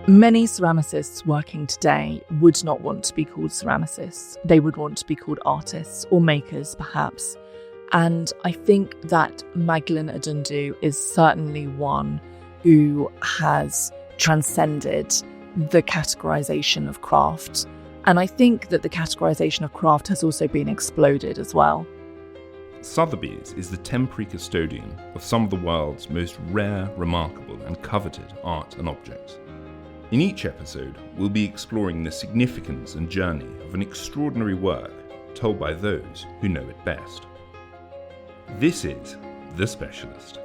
Many ceramicists working today would not want to be called ceramicists. They would want to be called artists or makers, perhaps. And I think that Magdalene Odundo is certainly one who has transcended the categorisation of craft. And I think that the categorisation of craft has also been exploded as well. Sotheby's is the temporary custodian of some of the world's most rare, remarkable and coveted art and objects. In each episode, we'll be exploring the significance and journey of an extraordinary work told by those who know it best. This is The Specialist.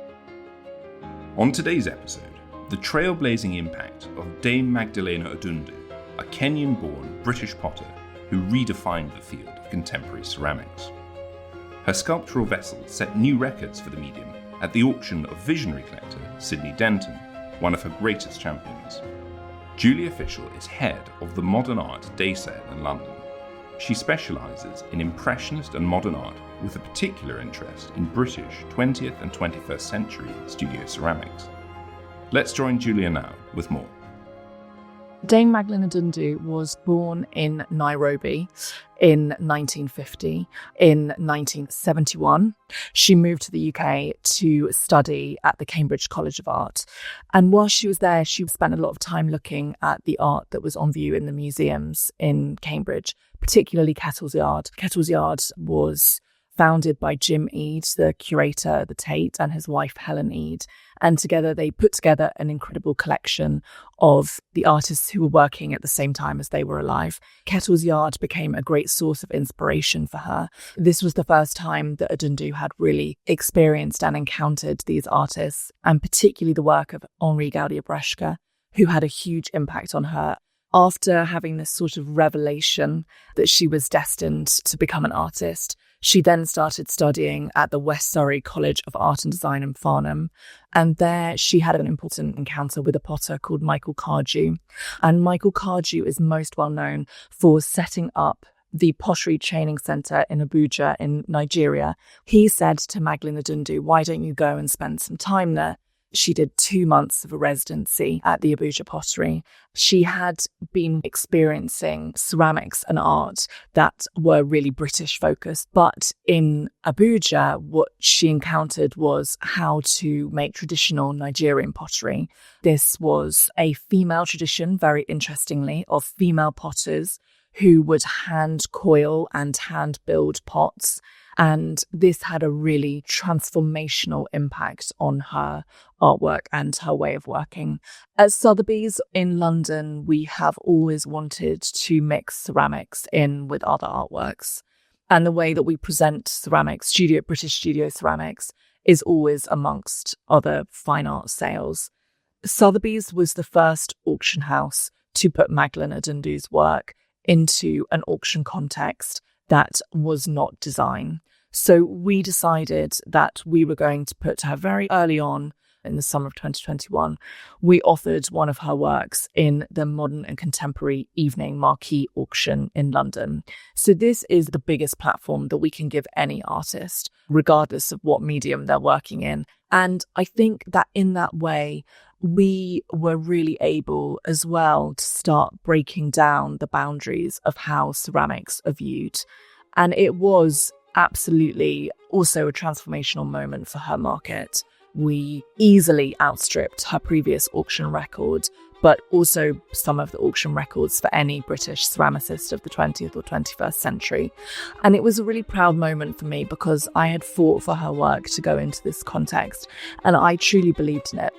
On today's episode, the trailblazing impact of Dame Magdalene Odundo, a Kenyan-born British potter who redefined the field of contemporary ceramics. Her sculptural vessels set new records for the medium at the auction of visionary collector Sydney Denton, one of her greatest champions. Julia Fischel is head of the Modern Art Day Sale in London. She specialises in Impressionist and modern art with a particular interest in British 20th and 21st century studio ceramics. Let's join Julia now with more. Dame Magdalene Odundo was born in Nairobi in 1950. In 1971, she moved to the UK to study at the Cambridge College of Art. And while she was there, she spent a lot of time looking at the art that was on view in the museums in Cambridge, particularly Kettle's Yard. Kettle's Yard was founded by Jim Eade, the curator at the Tate, and his wife Helen Eade. And together they put together an incredible collection of the artists who were working at the same time as they were alive. Kettle's Yard became a great source of inspiration for her. This was the first time that Odundo had really experienced and encountered these artists, and particularly the work of Henri Gaudier-Breschke, who had a huge impact on her. After having this sort of revelation that she was destined to become an artist, she then started studying at the West Surrey College of Art and Design in Farnham. And there she had an important encounter with a potter called Michael Cardew. And Michael Cardew is most well known for setting up the Pottery Training Centre in Abuja in Nigeria. He said to Magdalene Odundo, "Why don't you go and spend some time there?" She did 2 months of a residency at the Abuja Pottery. She had been experiencing ceramics and art that were really British focused. But in Abuja, what she encountered was how to make traditional Nigerian pottery. This was a female tradition, very interestingly, of female potters who would hand coil and hand build pots. And this had a really transformational impact on her artwork and her way of working. At Sotheby's in London, we have always wanted to mix ceramics in with other artworks. And the way that we present ceramics, British studio ceramics, is always amongst other fine art sales. Sotheby's was the first auction house to put Magdalene Odundo's work into an auction context that was not design. So we decided that we were going to put her very early on in the summer of 2021. We offered one of her works in the Modern and Contemporary Evening Marquee Auction in London. So this is the biggest platform that we can give any artist, regardless of what medium they're working in. And I think that in that way, we were really able as well to start breaking down the boundaries of how ceramics are viewed. And it was absolutely also a transformational moment for her market. We easily outstripped her previous auction record, but also some of the auction records for any British ceramicist of the 20th or 21st century. And it was a really proud moment for me because I had fought for her work to go into this context, and I truly believed in it.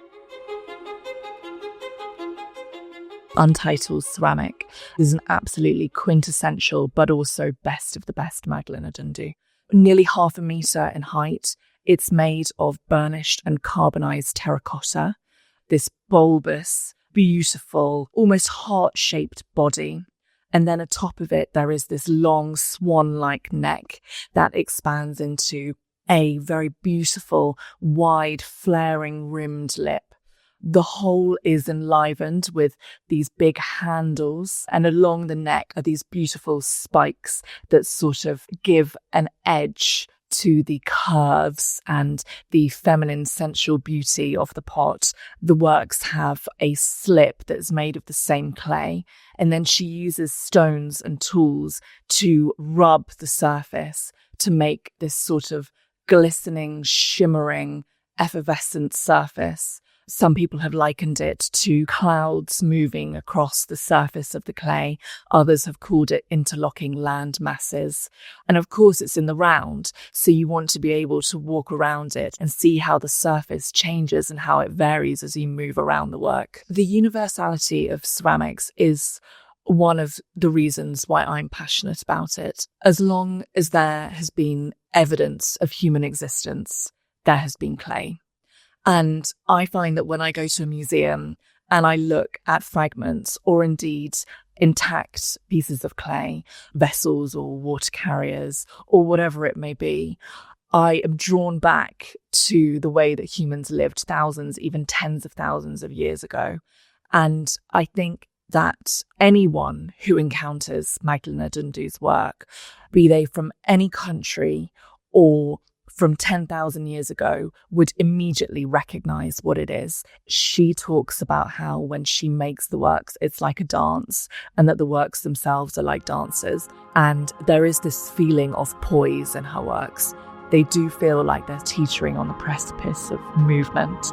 Untitled Ceramic is an absolutely quintessential but also best of the best Magdalene Odundo. Nearly 1/2 metre in height, it's made of burnished and carbonised terracotta, this bulbous, beautiful, almost heart-shaped body. And then atop of it, there is this long swan-like neck that expands into a very beautiful, wide, flaring rimmed lip. The whole is enlivened with these big handles, and along the neck are these beautiful spikes that sort of give an edge to the curves and the feminine sensual beauty of the pot, the works have a slip that's made of the same clay. And then she uses stones and tools to rub the surface to make this sort of glistening, shimmering, effervescent surface. Some people have likened it to clouds moving across the surface of the clay. Others have called it interlocking land masses. And of course, it's in the round, so you want to be able to walk around it and see how the surface changes and how it varies as you move around the work. The universality of ceramics is one of the reasons why I'm passionate about it. As long as there has been evidence of human existence, there has been clay. And I find that when I go to a museum and I look at fragments or indeed intact pieces of clay, vessels or water carriers or whatever it may be, I am drawn back to the way that humans lived thousands, even tens of thousands of years ago. And I think that anyone who encounters Magdalene Odundo's work, be they from any country or from 10,000 years ago, would immediately recognize what it is. She talks about how when she makes the works, it's like a dance, and that the works themselves are like dancers. And there is this feeling of poise in her works. They do feel like they're teetering on the precipice of movement.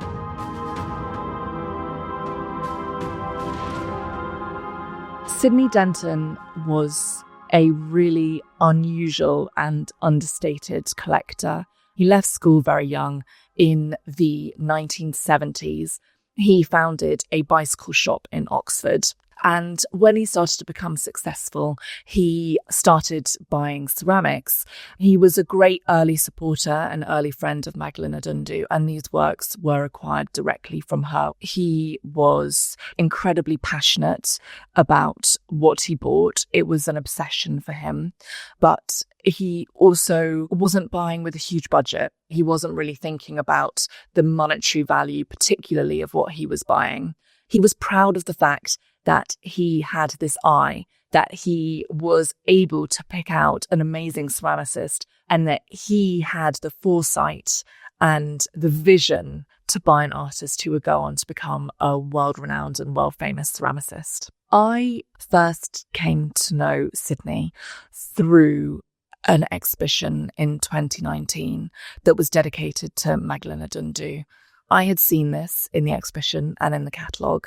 Sydney Denton was a really unusual and understated collector. He left school very young in the 1970s. He founded a bicycle shop in Oxford. And when he started to become successful, he started buying ceramics. He was a great early supporter and early friend of Magdalene Odundo, and these works were acquired directly from her. He was incredibly passionate about what he bought. It was an obsession for him, but he also wasn't buying with a huge budget. He wasn't really thinking about the monetary value, particularly of what he was buying. He was proud of the fact that he had this eye, that he was able to pick out an amazing ceramicist, and that he had the foresight and the vision to buy an artist who would go on to become a world-renowned and world-famous ceramicist. I first came to know Sydney through an exhibition in 2019 that was dedicated to Magdalene Odundo. I had seen this in the exhibition and in the catalogue,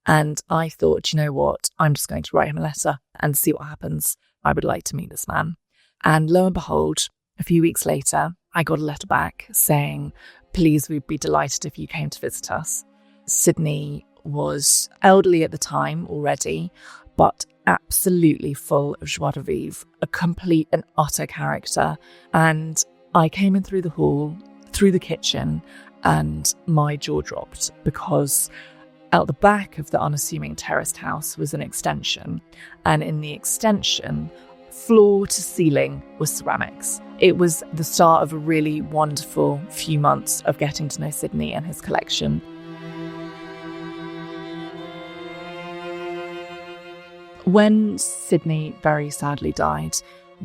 and I thought, you know what, I'm just going to write him a letter and see what happens. I would like to meet this man. And lo and behold, a few weeks later, I got a letter back saying, please, we'd be delighted if you came to visit us. Sydney was elderly at the time already, but absolutely full of joie de vivre, a complete and utter character. And I came in through the hall, through the kitchen, and my jaw dropped because out the back of the unassuming terraced house was an extension, and in the extension, floor to ceiling, was ceramics. It was the start of a really wonderful few months of getting to know Sydney and his collection. When Sydney very sadly died,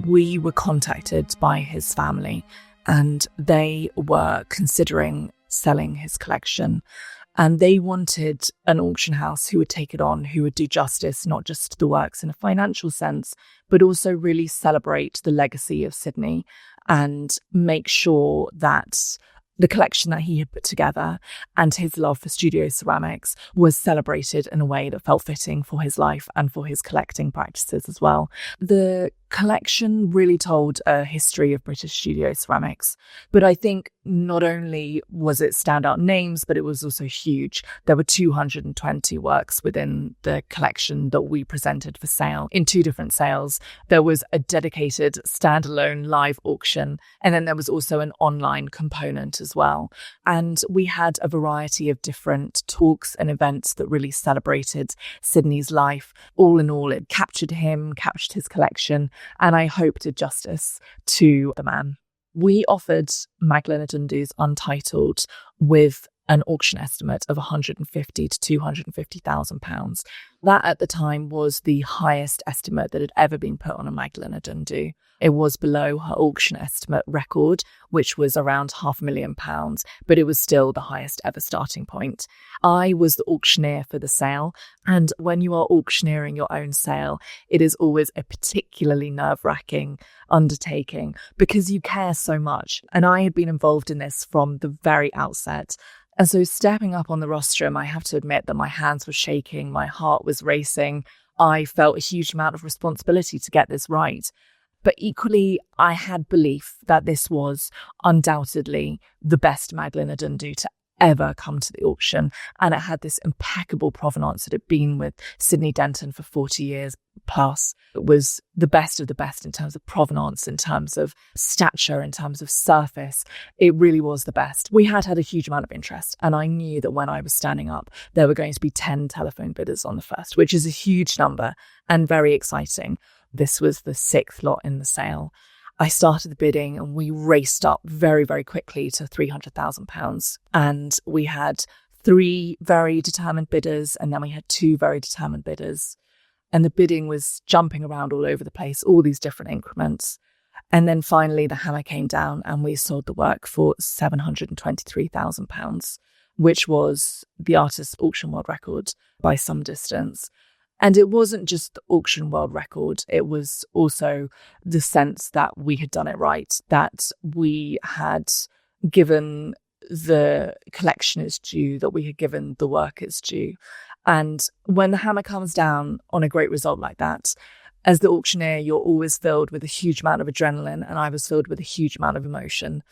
we were contacted by his family, and they were considering selling his collection. And they wanted an auction house who would take it on, who would do justice, not just to the works in a financial sense, but also really celebrate the legacy of Sydney and make sure that the collection that he had put together and his love for studio ceramics was celebrated in a way that felt fitting for his life and for his collecting practices as well. The collection really told a history of British studio ceramics, but I think not only was it standout names, but it was also huge. There were 220 works within the collection that we presented for sale in 2 different sales. There was a dedicated standalone live auction, and then there was also an online component as well. And we had a variety of different talks and events that really celebrated Sydney's life. All in all, it captured him, captured his collection, and I hope did justice to the man. We offered Magdalene Odundo's Untitled with an auction estimate of £150,000 to £250,000. That at the time was the highest estimate that had ever been put on a Magdalene Odundo. It was below her auction estimate record, which was around £500,000, but it was still the highest ever starting point. I was the auctioneer for the sale, and when you are auctioneering your own sale, it is always a particularly nerve-wracking undertaking because you care so much. And I had been involved in this from the very outset. And so stepping up on the rostrum, I have to admit that my hands were shaking, my heart was racing. I felt a huge amount of responsibility to get this right. But equally, I had belief that this was undoubtedly the best Magdalene Odundo to ever come to the auction. And it had this impeccable provenance. It had been with Sydney Denton for 40 years plus. It was the best of the best in terms of provenance, in terms of stature, in terms of surface. It really was the best. We had a huge amount of interest. And I knew that when I was standing up, there were going to be 10 telephone bidders on the first, which is a huge number and very exciting. This was the 6th lot in the sale. I started the bidding and we raced up very, very quickly to £300,000. And we had 3 very determined bidders, and then we had 2 very determined bidders. And the bidding was jumping around all over the place, all these different increments. And then finally the hammer came down and we sold the work for £723,000, which was the artist's auction world record by some distance. And it wasn't just the auction world record, it was also the sense that we had done it right, that we had given the collection its due, that we had given the work its due. And when the hammer comes down on a great result like that, as the auctioneer, you're always filled with a huge amount of adrenaline, and I was filled with a huge amount of emotion.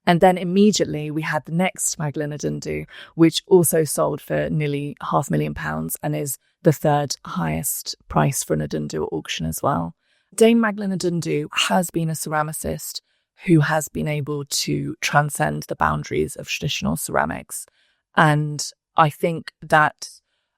And then immediately we had the next Magdalene Odundo, which also sold for nearly £500,000 and is the 3rd highest price for an Odundo at auction as well. Dame Magdalene Odundo has been a ceramicist who has been able to transcend the boundaries of traditional ceramics. And I think that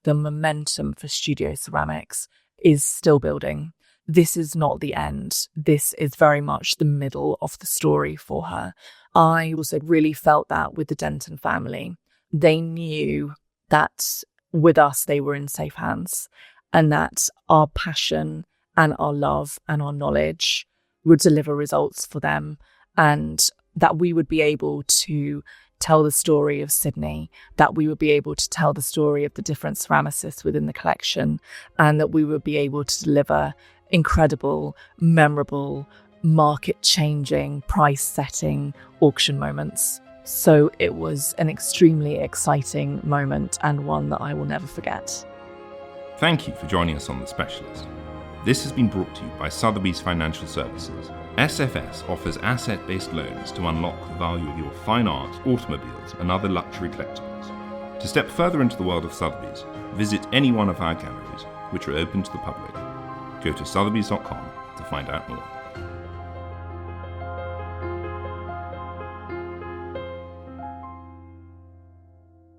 the momentum for studio ceramics is still building. This is not the end. This is very much the middle of the story for her. I also really felt that with the Denton family. They knew that with us, they were in safe hands, and that our passion and our love and our knowledge would deliver results for them, and that we would be able to tell the story of Sydney, that we would be able to tell the story of the different ceramicists within the collection, and that we would be able to deliver incredible, memorable, market-changing, price-setting auction moments. So it was an extremely exciting moment and one that I will never forget. Thank you for joining us on The Specialist. This has been brought to you by Sotheby's Financial Services. SFS offers asset-based loans to unlock the value of your fine art, automobiles and other luxury collectibles. To step further into the world of Sotheby's, visit any one of our galleries, which are open to the public. Go to sotheby's.com to find out more.